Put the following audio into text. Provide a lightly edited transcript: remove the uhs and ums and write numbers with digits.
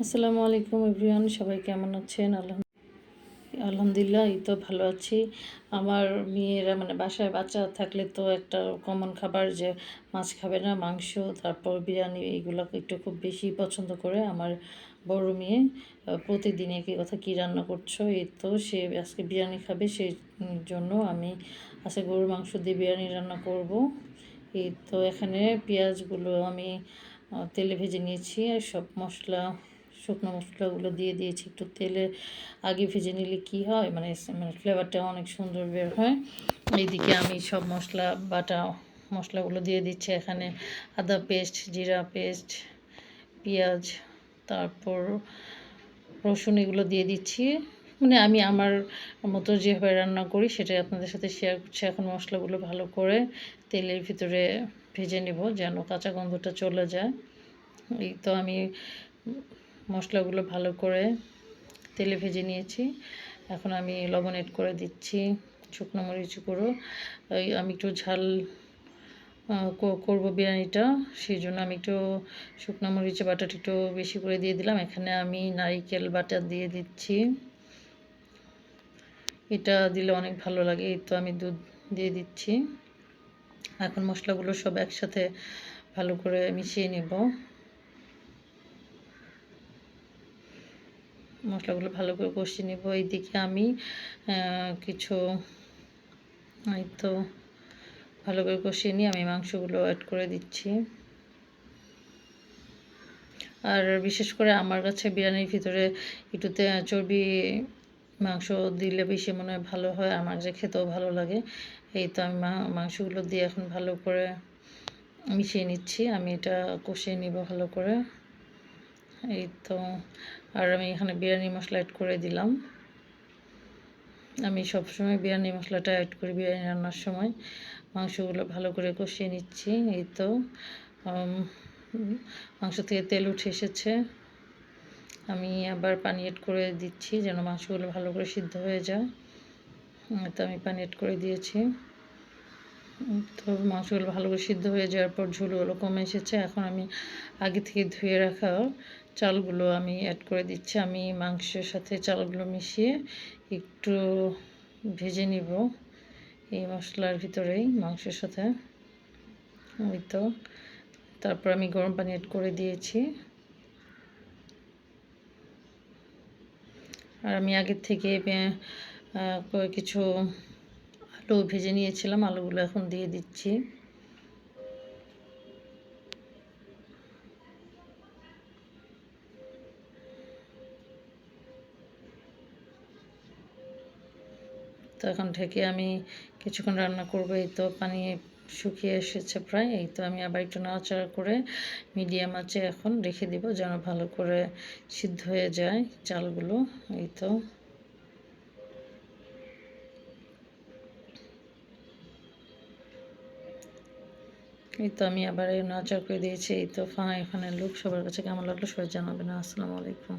আসসালামু আলাইকুম এভরিওয়ান, সবাই কেমন আছেন? আলহামদুলিল্লাহ, এই তো ভালো আছি। আমার মেয়েরা মানে বাসায় বাচ্চা থাকলে তো একটা কমন খাবার যে মাছ খাবে না, মাংস, তারপর বিরিয়ানি, এইগুলো একটু খুব বেশি পছন্দ করে আমার বড় মেয়ে। প্রতিদিন একই কথা, কী রান্না করছো? এই তো সে আজকে বিরিয়ানি খাবে, সেই জন্য আমি আজকে গরুর মাংস দিয়ে বিরিয়ানি রান্না করব। এই তো এখানে পেঁয়াজগুলো আমি তেলে ভেজে নিয়েছি, আর সব মশলা, শুকনো মশলাগুলো দিয়ে দিয়েছি। একটু তেলে আগে ভেজে নিলে কী হয়, মানে ফ্লেভারটা অনেক সুন্দর বের হয়। এইদিকে আমি সব বাটা মশলাগুলো দিয়ে দিচ্ছি। এখানে আদা পেস্ট, জিরা পেস্ট, পেঁয়াজ, তারপর রসুন, এগুলো দিয়ে দিচ্ছি। মানে আমি আমার মতো যেভাবে রান্না করি সেটাই আপনাদের সাথে শেয়ার করছি। এখন মশলাগুলো ভালো করে তেলের ভিতরে ভেজে নেব যেন কাঁচা গন্ধটা চলে যায়। এই তো আমি মশলাগুলো ভালো করে তেলে ভেজে নিয়েছি। এখন আমি লবণ এড করে দিচ্ছি, শুকনো মরিচ গুঁড়ো। আমি একটু ঝাল করব বিরিয়ানিটা, সেই জন্য আমি একটু শুকনো মরিচের বাটাটা একটু বেশি করে দিয়ে দিলাম। এখানে আমি নারিকেল বাটা দিয়ে দিচ্ছি, এটা দিলে অনেক ভালো লাগে। এই তো আমি দুধ দিয়ে দিচ্ছি। এখন মশলাগুলো সব একসাথে ভালো করে মিশিয়ে নেব। মশলাগুলো ভালো করে কষিয়ে নেব। এইদিকে আমি কিছু এই তো ভালো করে কষিয়ে নিয়ে আমি মাংসগুলো অ্যাড করে দিচ্ছি। আর বিশেষ করে আমার কাছে বিরিয়ানির ভিতরে একটু চর্বি মাংস দিলে বেশি মনে হয় ভালো হয়, আমার কাছে খেতেও ভালো লাগে। এই তো আমি মাংসগুলো দিয়ে এখন ভালো করে মিশিয়ে নিচ্ছি। আমি এটা কষিয়ে নিব ভালো করে। এই তো, আর আমি এখানে বিরিয়ানি মশলা অ্যাড করে দিলাম। আমি সবসময় বিরিয়ানি মশলাটা অ্যাড করি বিরিয়ানি রান্নার সময়। মাংসগুলো ভালো করে কষিয়ে নিচ্ছি। এই তো মাংস থেকে তেল উঠে এসেছে। আমি আবার পানি অ্যাড করে দিচ্ছি যেন মাংসগুলো ভালো করে সিদ্ধ হয়ে যায়। তো আমি পানি অ্যাড করে দিয়েছি। তো মাংসগুলো ভালো করে সিদ্ধ হয়ে যাওয়ার পর ঝোলগুলো কমে এসেছে। এখন আমি আগে থেকে ধুয়ে রাখা চালগুলো আমি অ্যাড করে দিচ্ছি। আমি মাংসের সাথে চালগুলো মিশিয়ে একটু ভেজে নিব এই মশলার ভিতরেই, মাংসের সাথে। ওই তো, তারপর আমি গরম পানি অ্যাড করে দিয়েছি। আর আমি আগের থেকে কিছু আলু ভেজে নিয়েছিলাম, আলুগুলো এখন দিয়ে দিচ্ছি। তো এখন ঢেকে আমি কিছুক্ষণ রান্না করব। এই তো পানি শুকিয়ে এসেছে প্রায়। এই তো আমি আবার একটু নাড়াচাড়া করে মিডিয়াম আঁচে এখন রেখে দিব যেন ভালো করে সিদ্ধ হয়ে যায় চালগুলো। এই তো আমি আবার নাড়াচাড়া করে দিয়েছি। এই তো ফাইনাল লুক। সবার কাছে কেমন লাগলো সবাই জানাবেন। আসসালামু আলাইকুম।